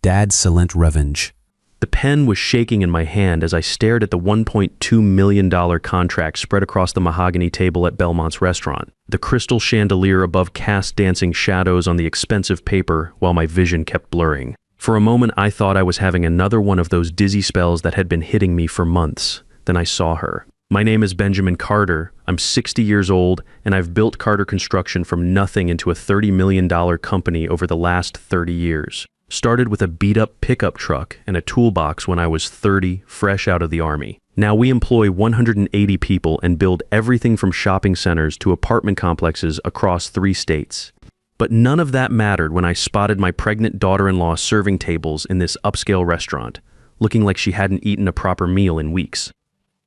dad's silent revenge. The pen was shaking in my hand as I stared at the $1.2 million contract spread across the mahogany table at Belmont's restaurant, the crystal chandelier above cast dancing shadows on the expensive paper while my vision kept blurring. For a moment, I thought I was having another one of those dizzy spells that had been hitting me for months. Then I saw her. My name is Benjamin Carter. I'm 60 years old, and I've built Carter Construction from nothing into a $30 million company over the last 30 years. Started with a beat-up pickup truck and a toolbox when I was 30, fresh out of the Army. Now we employ 180 people and build everything from shopping centers to apartment complexes across 3 states. But none of that mattered when I spotted my pregnant daughter-in-law serving tables in this upscale restaurant, looking like she hadn't eaten a proper meal in weeks.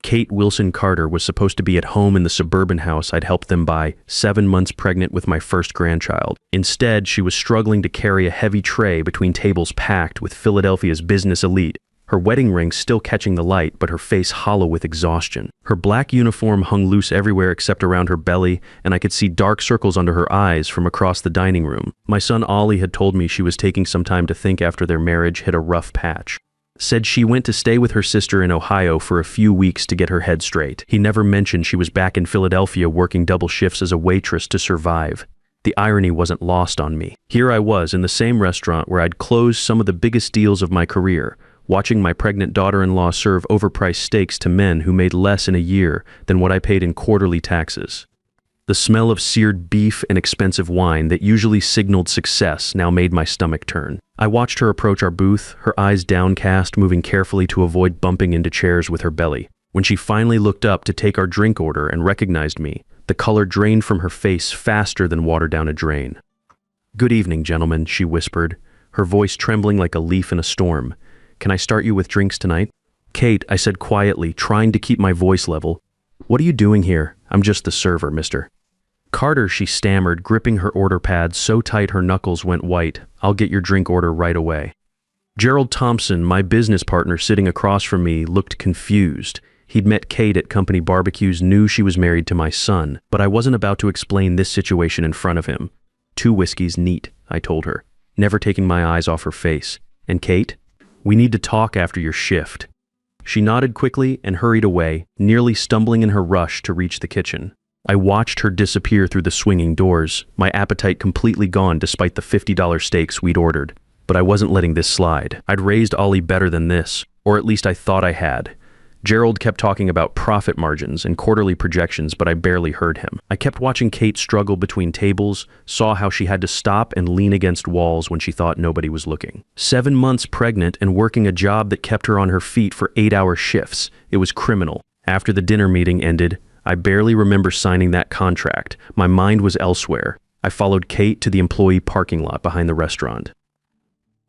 Kate Wilson Carter was supposed to be at home in the suburban house I'd helped them buy, 7 months pregnant with my first grandchild. Instead, she was struggling to carry a heavy tray between tables packed with Philadelphia's business elite, her wedding ring still catching the light, but her face hollow with exhaustion. Her black uniform hung loose everywhere except around her belly, and I could see dark circles under her eyes from across the dining room. My son Ollie had told me she was taking some time to think after their marriage hit a rough patch. Said she went to stay with her sister in Ohio for a few weeks to get her head straight. He never mentioned she was back in Philadelphia working double shifts as a waitress to survive. The irony wasn't lost on me. Here I was in the same restaurant where I'd closed some of the biggest deals of my career, watching my pregnant daughter-in-law serve overpriced steaks to men who made less in a year than what I paid in quarterly taxes. The smell of seared beef and expensive wine that usually signaled success now made my stomach turn. I watched her approach our booth, her eyes downcast, moving carefully to avoid bumping into chairs with her belly. When she finally looked up to take our drink order and recognized me, the color drained from her face faster than water down a drain. "Good evening, gentlemen," she whispered, her voice trembling like a leaf in a storm. "Can I start you with drinks tonight?" "Kate," I said quietly, trying to keep my voice level. "What are you doing here? I'm just the server, mister." "Carter," she stammered, gripping her order pad so tight her knuckles went white. "I'll get your drink order right away." Gerald Thompson, my business partner sitting across from me, looked confused. He'd met Kate at company barbecues, knew she was married to my son, but I wasn't about to explain this situation in front of him. "2 whiskeys neat," I told her, never taking my eyes off her face. "And Kate, we need to talk after your shift." She nodded quickly and hurried away, nearly stumbling in her rush to reach the kitchen. I watched her disappear through the swinging doors, my appetite completely gone despite the $50 steaks we'd ordered. But I wasn't letting this slide. I'd raised Ollie better than this, or at least I thought I had. Gerald kept talking about profit margins and quarterly projections, but I barely heard him. I kept watching Kate struggle between tables, saw how she had to stop and lean against walls when she thought nobody was looking. 7 months pregnant and working a job that kept her on her feet for 8-hour shifts. It was criminal. After the dinner meeting ended, I barely remember signing that contract. My mind was elsewhere. I followed Kate to the employee parking lot behind the restaurant.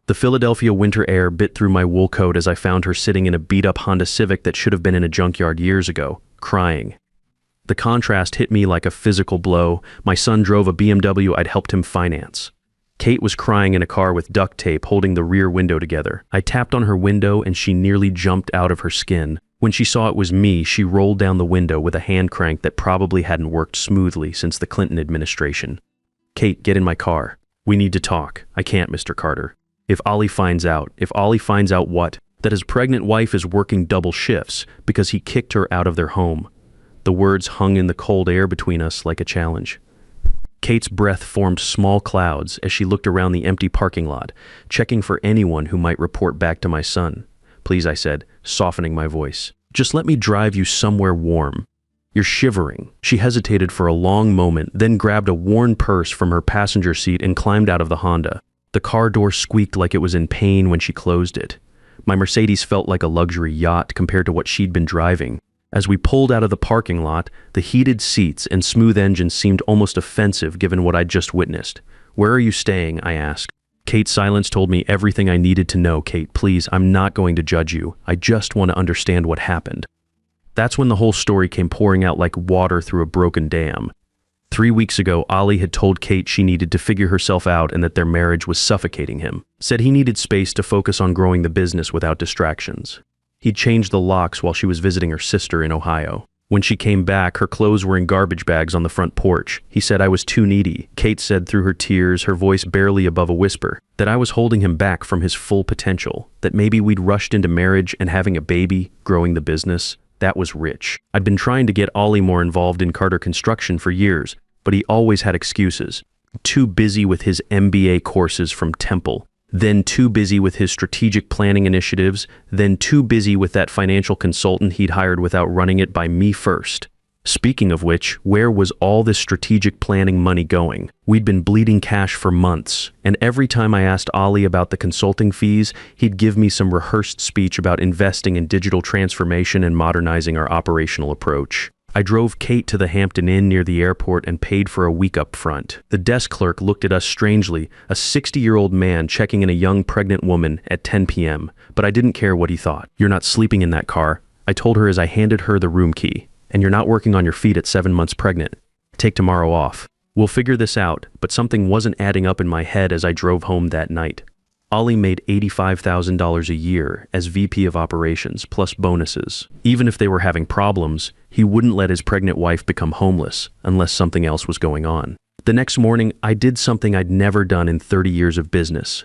The Philadelphia winter air bit through my wool coat as I found her sitting in a beat-up Honda Civic that should have been in a junkyard years ago, crying. The contrast hit me like a physical blow. My son drove a BMW I'd helped him finance. Kate was crying in a car with duct tape holding the rear window together. I tapped on her window and she nearly jumped out of her skin. When she saw it was me, she rolled down the window with a hand crank that probably hadn't worked smoothly since the Clinton administration. "Kate, get in my car. We need to talk." "I can't, Mr. Carter. If Ollie finds out what? That his pregnant wife is working double shifts because he kicked her out of their home." The words hung in the cold air between us like a challenge. Kate's breath formed small clouds as she looked around the empty parking lot, checking for anyone who might report back to my son. "Please," I said, softening my voice. "Just let me drive you somewhere warm. You're shivering." She hesitated for a long moment, then grabbed a worn purse from her passenger seat and climbed out of the Honda. The car door squeaked like it was in pain when she closed it. My Mercedes felt like a luxury yacht compared to what she'd been driving. As we pulled out of the parking lot, the heated seats and smooth engine seemed almost offensive given what I'd just witnessed. "Where are you staying?" I asked. Kate's silence told me everything I needed to know. "Kate, please, I'm not going to judge you. I just want to understand what happened." That's when the whole story came pouring out like water through a broken dam. 3 weeks ago, Ollie had told Kate she needed to figure herself out and that their marriage was suffocating him. Said he needed space to focus on growing the business without distractions. He'd changed the locks while she was visiting her sister in Ohio. When she came back, her clothes were in garbage bags on the front porch. He said I was too needy. Kate said through her tears, her voice barely above a whisper, that I was holding him back from his full potential, that maybe we'd rushed into marriage and having a baby, growing the business. That was rich. I'd been trying to get Ollie more involved in Carter construction for years, but he always had excuses. Too busy with his MBA courses from Temple, then too busy with his strategic planning initiatives, then too busy with that financial consultant he'd hired without running it by me first. Speaking of which, where was all this strategic planning money going? We'd been bleeding cash for months, and every time I asked Ollie about the consulting fees, he'd give me some rehearsed speech about investing in digital transformation and modernizing our operational approach. I drove Kate to the Hampton Inn near the airport and paid for a week up front. The desk clerk looked at us strangely, a 60-year-old man checking in a young pregnant woman at 10 p.m., but I didn't care what he thought. "You're not sleeping in that car," I told her as I handed her the room key. "And you're not working on your feet at 7 months pregnant. Take tomorrow off. We'll figure this out," but something wasn't adding up in my head as I drove home that night. Ollie made $85,000 a year as VP of Operations, plus bonuses. Even if they were having problems, he wouldn't let his pregnant wife become homeless unless something else was going on. The next morning, I did something I'd never done in 30 years of business.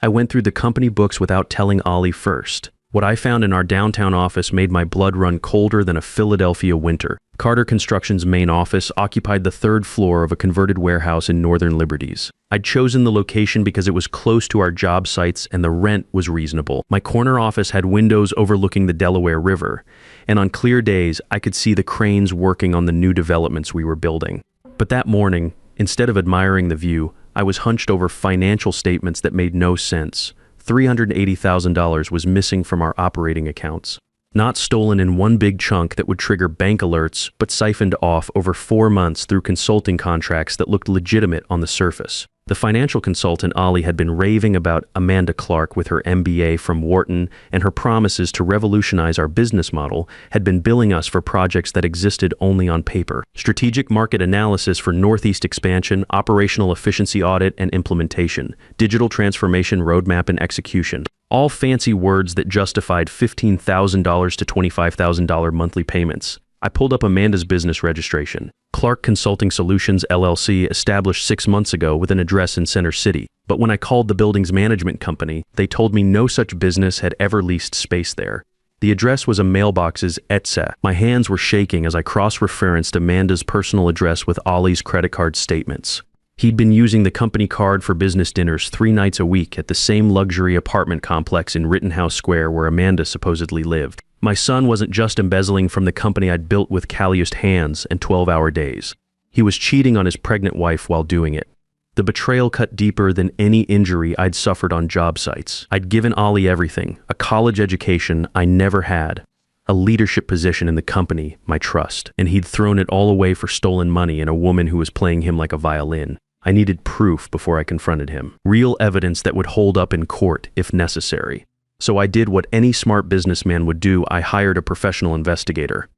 I went through the company books without telling Ollie first. What I found in our downtown office made my blood run colder than a Philadelphia winter. Carter Construction's main office occupied the 3rd floor of a converted warehouse in Northern Liberties. I'd chosen the location because it was close to our job sites and the rent was reasonable. My corner office had windows overlooking the Delaware River, and on clear days, I could see the cranes working on the new developments we were building. But that morning, instead of admiring the view, I was hunched over financial statements that made no sense. $380,000 was missing from our operating accounts. Not stolen in one big chunk that would trigger bank alerts, but siphoned off over 4 months through consulting contracts that looked legitimate on the surface. The financial consultant Ollie had been raving about Amanda Clark with her MBA from Wharton, and her promises to revolutionize our business model had been billing us for projects that existed only on paper. Strategic market analysis for Northeast expansion, operational efficiency audit and implementation, digital transformation roadmap and execution. All fancy words that justified $15,000 to $25,000 monthly payments. I pulled up Amanda's business registration. Clark Consulting Solutions, LLC, established 6 months ago with an address in Center City. But when I called the building's management company, they told me no such business had ever leased space there. The address was a mailbox's Etsy. My hands were shaking as I cross-referenced Amanda's personal address with Ollie's credit card statements. He'd been using the company card for business dinners 3 nights a week at the same luxury apartment complex in Rittenhouse Square where Amanda supposedly lived. My son wasn't just embezzling from the company I'd built with calloused hands and 12-hour days. He was cheating on his pregnant wife while doing it. The betrayal cut deeper than any injury I'd suffered on job sites. I'd given Ollie everything, a college education I never had, a leadership position in the company, my trust, and he'd thrown it all away for stolen money and a woman who was playing him like a violin. I needed proof before I confronted him. Real evidence that would hold up in court if necessary. So I did what any smart businessman would do. I hired a professional investigator.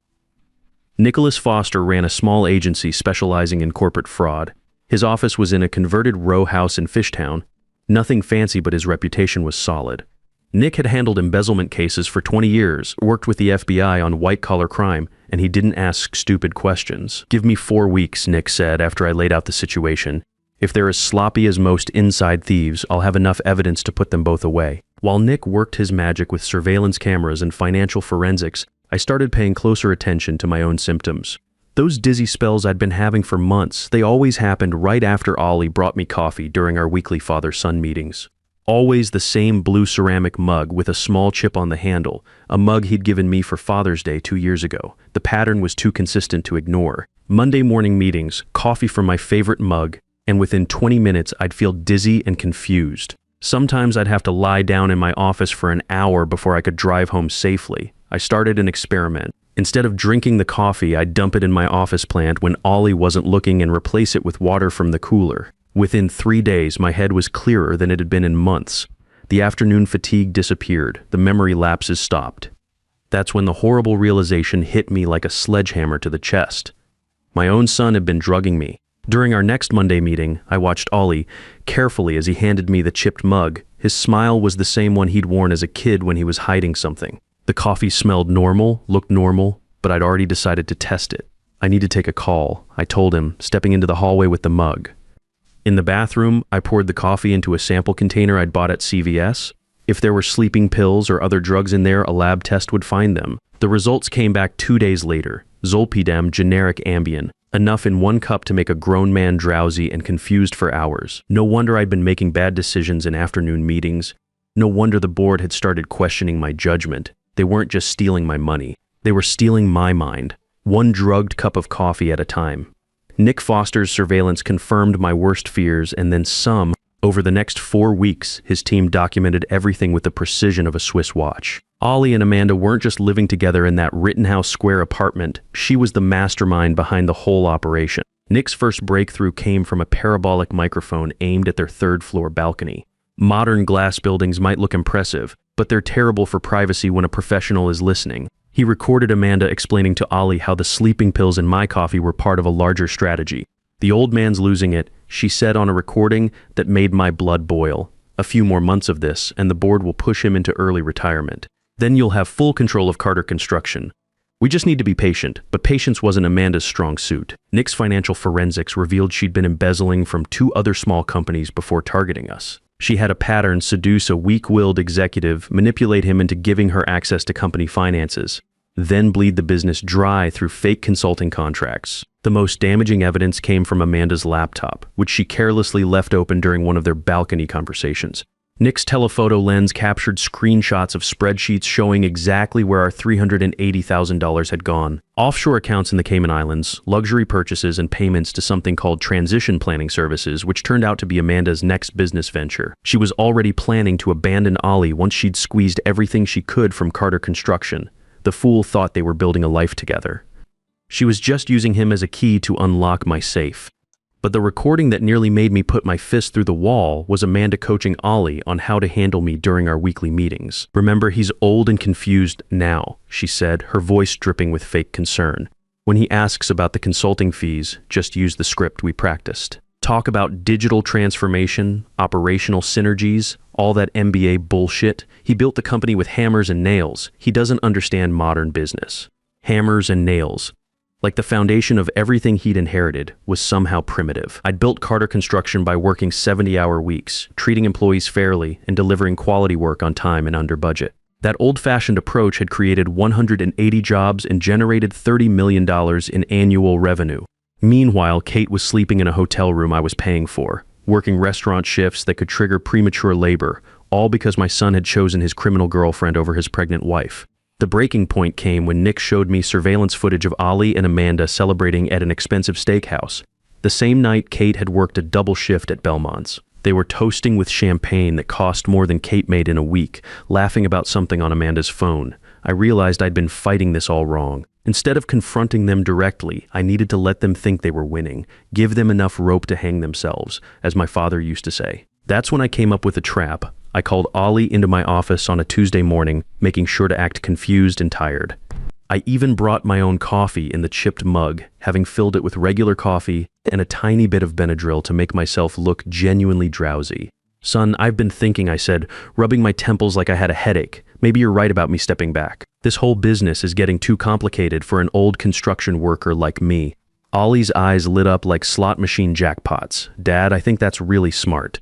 Nicholas Foster ran a small agency specializing in corporate fraud. His office was in a converted row house in Fishtown. Nothing fancy, but his reputation was solid. Nick had handled embezzlement cases for 20 years, worked with the FBI on white-collar crime, and he didn't ask stupid questions. "Give me 4 weeks," Nick said after I laid out the situation. "If they're as sloppy as most inside thieves, I'll have enough evidence to put them both away." While Nick worked his magic with surveillance cameras and financial forensics, I started paying closer attention to my own symptoms. Those dizzy spells I'd been having for months, they always happened right after Ollie brought me coffee during our weekly father-son meetings. Always the same blue ceramic mug with a small chip on the handle, a mug he'd given me for Father's Day 2 years ago. The pattern was too consistent to ignore. Monday morning meetings, coffee from my favorite mug, and within 20 minutes I'd feel dizzy and confused. Sometimes I'd have to lie down in my office for an hour before I could drive home safely. I started an experiment. Instead of drinking the coffee, I'd dump it in my office plant when Ollie wasn't looking and replace it with water from the cooler. Within 3 days, my head was clearer than it had been in months. The afternoon fatigue disappeared. The memory lapses stopped. That's when the horrible realization hit me like a sledgehammer to the chest. My own son had been drugging me. During our next Monday meeting, I watched Ollie carefully as he handed me the chipped mug. His smile was the same one he'd worn as a kid when he was hiding something. The coffee smelled normal, looked normal, but I'd already decided to test it. I need to take a call, I told him, stepping into the hallway with the mug. In the bathroom, I poured the coffee into a sample container I'd bought at CVS. If there were sleeping pills or other drugs in there, a lab test would find them. The results came back 2 days later. Zolpidem, generic Ambien. Enough in 1 cup to make a grown man drowsy and confused for hours. No wonder I'd been making bad decisions in afternoon meetings. No wonder the board had started questioning my judgment. They weren't just stealing my money. They were stealing my mind. 1 drugged cup of coffee at a time. Nick Foster's surveillance confirmed my worst fears, and then some. Over the next 4 weeks, his team documented everything with the precision of a Swiss watch. Ollie and Amanda weren't just living together in that Rittenhouse Square apartment. She was the mastermind behind the whole operation. Nick's first breakthrough came from a parabolic microphone aimed at their 3rd-floor balcony. Modern glass buildings might look impressive, but they're terrible for privacy when a professional is listening. He recorded Amanda explaining to Ollie how the sleeping pills in my coffee were part of a larger strategy. The old man's losing it, she said on a recording that made my blood boil. A few more months of this, and the board will push him into early retirement. Then you'll have full control of Carter Construction. We just need to be patient, but patience wasn't Amanda's strong suit. Nick's financial forensics revealed she'd been embezzling from 2 other small companies before targeting us. She had a pattern seduce a weak-willed executive, manipulate him into giving her access to company finances, then bleed the business dry through fake consulting contracts. The most damaging evidence came from Amanda's laptop, which she carelessly left open during one of their balcony conversations. Nick's telephoto lens captured screenshots of spreadsheets showing exactly where our $380,000 had gone. Offshore accounts in the Cayman Islands, luxury purchases, and payments to something called transition planning services, which turned out to be Amanda's next business venture. She was already planning to abandon Ollie once she'd squeezed everything she could from Carter Construction. The fool thought they were building a life together. She was just using him as a key to unlock my safe. But the recording that nearly made me put my fist through the wall was Amanda coaching Ollie on how to handle me during our weekly meetings. "Remember, he's old and confused now," she said, her voice dripping with fake concern. "When he asks about the consulting fees, just use the script we practiced. Talk about digital transformation, operational synergies, all that MBA bullshit. He built the company with hammers and nails. He doesn't understand modern business." Hammers and nails. Like the foundation of everything he'd inherited was somehow primitive. I'd built Carter Construction by working 70-hour weeks, treating employees fairly, and delivering quality work on time and under budget. That old-fashioned approach had created 180 jobs and generated $30 million in annual revenue. Meanwhile, Kate was sleeping in a hotel room I was paying for, working restaurant shifts that could trigger premature labor, all because my son had chosen his criminal girlfriend over his pregnant wife. The breaking point came when Nick showed me surveillance footage of Ollie and Amanda celebrating at an expensive steakhouse. The same night, Kate had worked a double shift at Belmont's. They were toasting with champagne that cost more than Kate made in a week, laughing about something on Amanda's phone. I realized I'd been fighting this all wrong. Instead of confronting them directly, I needed to let them think they were winning, give them enough rope to hang themselves, as my father used to say. That's when I came up with a trap. I called Ollie into my office on a Tuesday morning, making sure to act confused and tired. I even brought my own coffee in the chipped mug, having filled it with regular coffee and a tiny bit of Benadryl to make myself look genuinely drowsy. "Son, I've been thinking," I said, rubbing my temples like I had a headache. "Maybe you're right about me stepping back. This whole business is getting too complicated for an old construction worker like me." Ollie's eyes lit up like slot machine jackpots. "Dad, I think that's really smart.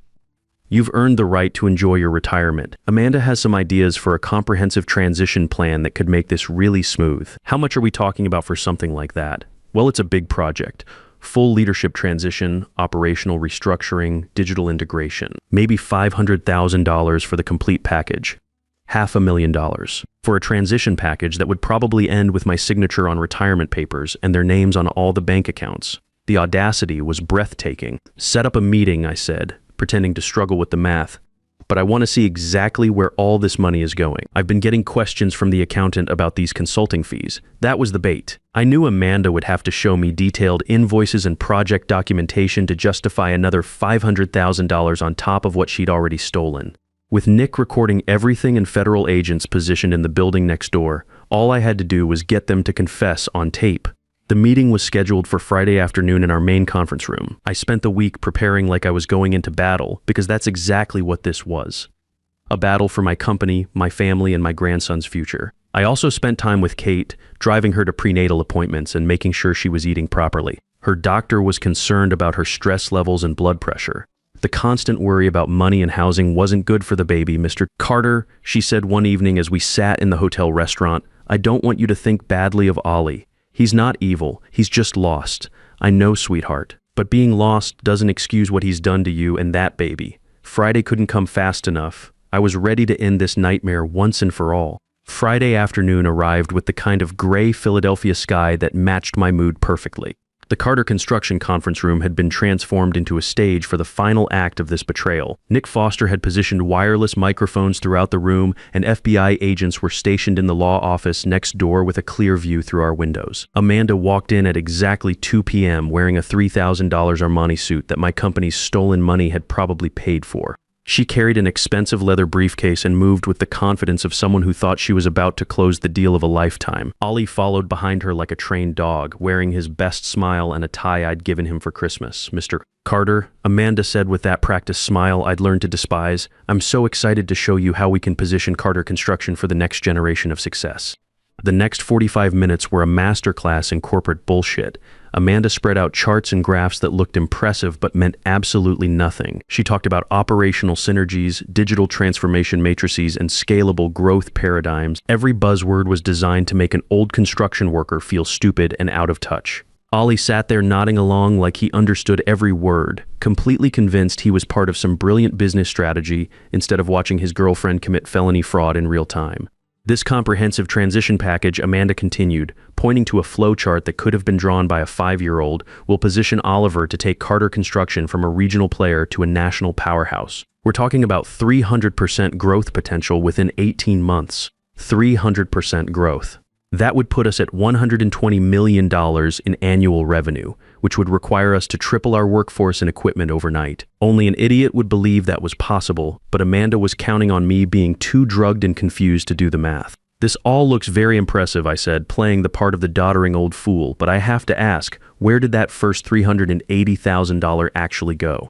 You've earned the right to enjoy your retirement. Amanda has some ideas for a comprehensive transition plan that could make this really smooth." "How much are we talking about for something like that?" "Well, it's a big project. Full leadership transition, operational restructuring, digital integration. Maybe $500,000 for the complete package. $500,000 for a transition package that would probably end with my signature on retirement papers and their names on all the bank accounts." The audacity was breathtaking. "Set up a meeting," I said, pretending to struggle with the math. "But I want to see exactly where all this money is going. I've been getting questions from the accountant about these consulting fees." That was the bait. I knew Amanda would have to show me detailed invoices and project documentation to justify another $500,000 on top of what she'd already stolen. With Nick recording everything and federal agents positioned in the building next door, all I had to do was get them to confess on tape. The meeting was scheduled for Friday afternoon in our main conference room. I spent the week preparing like I was going into battle, because that's exactly what this was. A battle for my company, my family, and my grandson's future. I also spent time with Kate, driving her to prenatal appointments and making sure she was eating properly. Her doctor was concerned about her stress levels and blood pressure. The constant worry about money and housing wasn't good for the baby, Mr. Carter, she said one evening as we sat in the hotel restaurant. I don't want you to think badly of Ollie. He's not evil, he's just lost. I know, sweetheart. But being lost doesn't excuse what he's done to you and that baby. Friday couldn't come fast enough. I was ready to end this nightmare once and for all. Friday afternoon arrived with the kind of gray Philadelphia sky that matched my mood perfectly. The Carter construction conference room had been transformed into a stage for the final act of this betrayal. Nick Foster had positioned wireless microphones throughout the room, and FBI agents were stationed in the law office next door with a clear view through our windows. Amanda walked in at exactly 2 p.m. wearing a $3,000 Armani suit that my company's stolen money had probably paid for. She carried an expensive leather briefcase and moved with the confidence of someone who thought she was about to close the deal of a lifetime. Ollie followed behind her like a trained dog, wearing his best smile and a tie I'd given him for Christmas. Mr. Carter, Amanda said with that practiced smile I'd learned to despise, I'm so excited to show you how we can position Carter Construction for the next generation of success. The next 45 minutes were a masterclass in corporate bullshit. Amanda spread out charts and graphs that looked impressive but meant absolutely nothing. She talked about operational synergies, digital transformation matrices, and scalable growth paradigms. Every buzzword was designed to make an old construction worker feel stupid and out of touch. Ollie sat there nodding along like he understood every word, completely convinced he was part of some brilliant business strategy instead of watching his girlfriend commit felony fraud in real time. This comprehensive transition package, Amanda continued, pointing to a flowchart that could have been drawn by a 5-year-old, will position Oliver to take Carter Construction from a regional player to a national powerhouse. We're talking about 300% growth potential within 18 months. 300% growth. That would put us at $120 million in annual revenue, which would require us to triple our workforce and equipment overnight. Only an idiot would believe that was possible, but Amanda was counting on me being too drugged and confused to do the math. This all looks very impressive, I said, playing the part of the doddering old fool, but I have to ask, where did that first $380,000 actually go?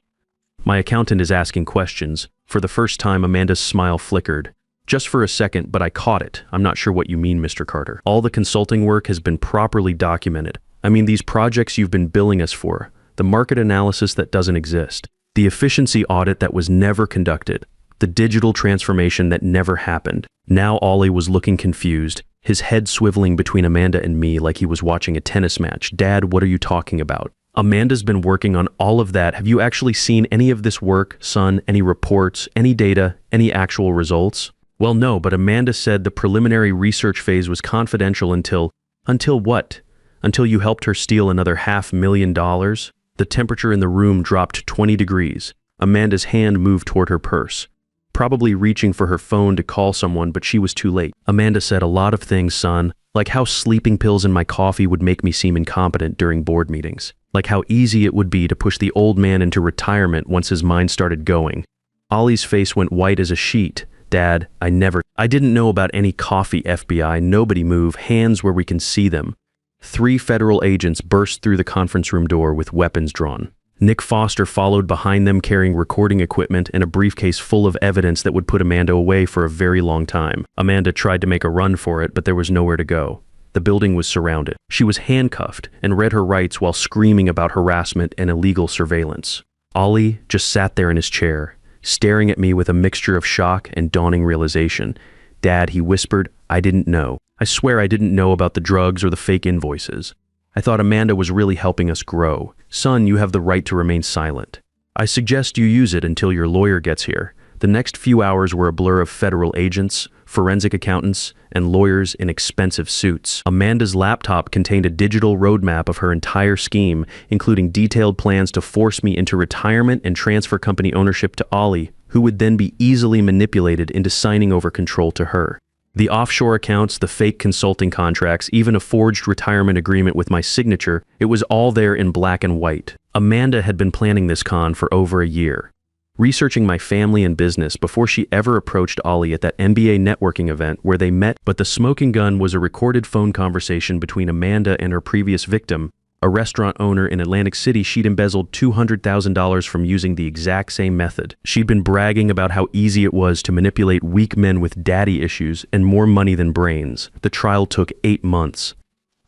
My accountant is asking questions. For the first time, Amanda's smile flickered. Just for a second, but I caught it. I'm not sure what you mean, Mr. Carter. All the consulting work has been properly documented. I mean, these projects you've been billing us for, the market analysis that doesn't exist, the efficiency audit that was never conducted, the digital transformation that never happened. Now Ollie was looking confused, his head swiveling between Amanda and me like he was watching a tennis match. Dad, what are you talking about? Amanda's been working on all of that. Have you actually seen any of this work, son? Any reports, any data, any actual results? Well, no, but Amanda said the preliminary research phase was confidential until what? Until you helped her steal another $500,000? The temperature in the room dropped 20 degrees. Amanda's hand moved toward her purse, probably reaching for her phone to call someone, but she was too late. Amanda said a lot of things, son, like how sleeping pills in my coffee would make me seem incompetent during board meetings, like how easy it would be to push the old man into retirement once his mind started going. Ollie's face went white as a sheet. Dad, I didn't know about any coffee, FBI, nobody move, hands where we can see them. 3 federal agents burst through the conference room door with weapons drawn. Nick Foster followed behind them carrying recording equipment and a briefcase full of evidence that would put Amanda away for a very long time. Amanda tried to make a run for it, but there was nowhere to go. The building was surrounded. She was handcuffed and read her rights while screaming about harassment and illegal surveillance. Ollie just sat there in his chair, staring at me with a mixture of shock and dawning realization. Dad, he whispered, I didn't know. I swear I didn't know about the drugs or the fake invoices. I thought Amanda was really helping us grow. Son, you have the right to remain silent. I suggest you use it until your lawyer gets here. The next few hours were a blur of federal agents, forensic accountants, and lawyers in expensive suits. Amanda's laptop contained a digital roadmap of her entire scheme, including detailed plans to force me into retirement and transfer company ownership to Ollie, who would then be easily manipulated into signing over control to her. The offshore accounts, the fake consulting contracts, even a forged retirement agreement with my signature, it was all there in black and white. Amanda had been planning this con for over a year, researching my family and business before she ever approached Ollie at that MBA networking event where they met, but the smoking gun was a recorded phone conversation between Amanda and her previous victim, a restaurant owner in Atlantic City. She'd embezzled $200,000 from using the exact same method. She'd been bragging about how easy it was to manipulate weak men with daddy issues and more money than brains. The trial took 8 months.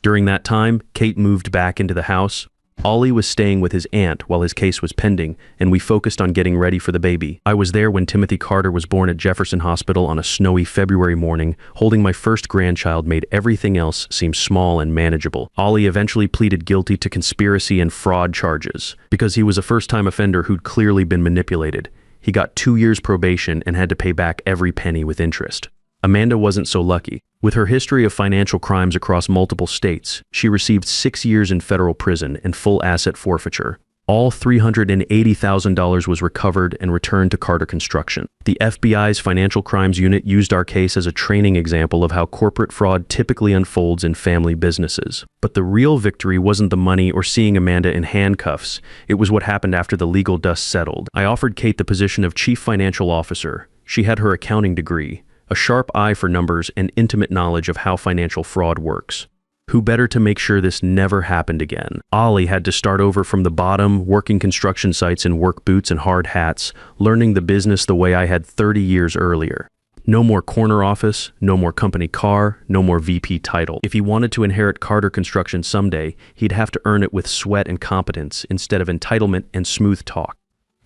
During that time, Kate moved back into the house. Ollie was staying with his aunt while his case was pending, and we focused on getting ready for the baby. I was there when Timothy Carter was born at Jefferson Hospital on a snowy February morning. Holding my first grandchild made everything else seem small and manageable. Ollie eventually pleaded guilty to conspiracy and fraud charges because he was a first-time offender who'd clearly been manipulated. He got 2 years probation and had to pay back every penny with interest. Amanda wasn't so lucky. With her history of financial crimes across multiple states, she received 6 years in federal prison and full asset forfeiture. All $380,000 was recovered and returned to Carter Construction. The FBI's Financial Crimes Unit used our case as a training example of how corporate fraud typically unfolds in family businesses. But the real victory wasn't the money or seeing Amanda in handcuffs. It was what happened after the legal dust settled. I offered Kate the position of Chief Financial Officer. She had her accounting degree, a sharp eye for numbers, and intimate knowledge of how financial fraud works. Who better to make sure this never happened again? Ollie had to start over from the bottom, working construction sites in work boots and hard hats, learning the business the way I had 30 years earlier. No more corner office, no more company car, no more VP title. If he wanted to inherit Carter Construction someday, he'd have to earn it with sweat and competence instead of entitlement and smooth talk.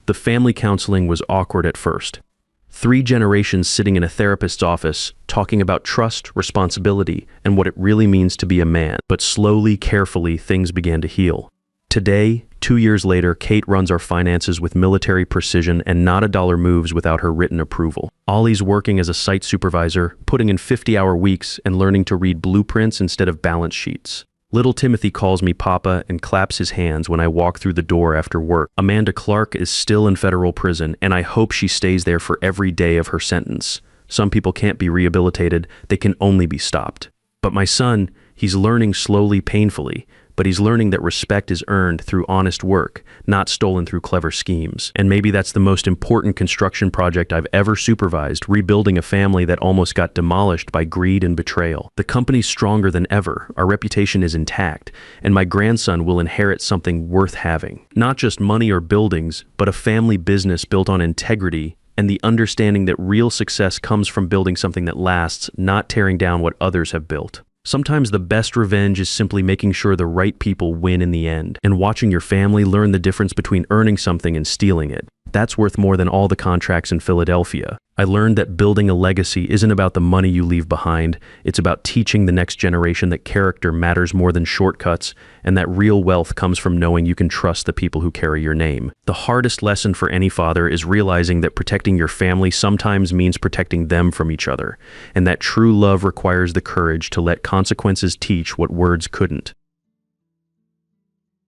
The family counseling was awkward at first. 3 generations sitting in a therapist's office, talking about trust, responsibility, and what it really means to be a man. But slowly, carefully, things began to heal. Today, 2 years later, Kate runs our finances with military precision, and not a dollar moves without her written approval. Ollie's working as a site supervisor, putting in 50-hour weeks and learning to read blueprints instead of balance sheets. Little Timothy calls me Papa and claps his hands when I walk through the door after work. Amanda Clark is still in federal prison, and I hope she stays there for every day of her sentence. Some people can't be rehabilitated, they can only be stopped. But my son, he's learning slowly, painfully, but he's learning that respect is earned through honest work, not stolen through clever schemes. And maybe that's the most important construction project I've ever supervised, rebuilding a family that almost got demolished by greed and betrayal. The company's stronger than ever, our reputation is intact, and my grandson will inherit something worth having. Not just money or buildings, but a family business built on integrity and the understanding that real success comes from building something that lasts, not tearing down what others have built. Sometimes the best revenge is simply making sure the right people win in the end, and watching your family learn the difference between earning something and stealing it. That's worth more than all the contracts in Philadelphia. I learned that building a legacy isn't about the money you leave behind, it's about teaching the next generation that character matters more than shortcuts, and that real wealth comes from knowing you can trust the people who carry your name. The hardest lesson for any father is realizing that protecting your family sometimes means protecting them from each other, and that true love requires the courage to let consequences teach what words couldn't.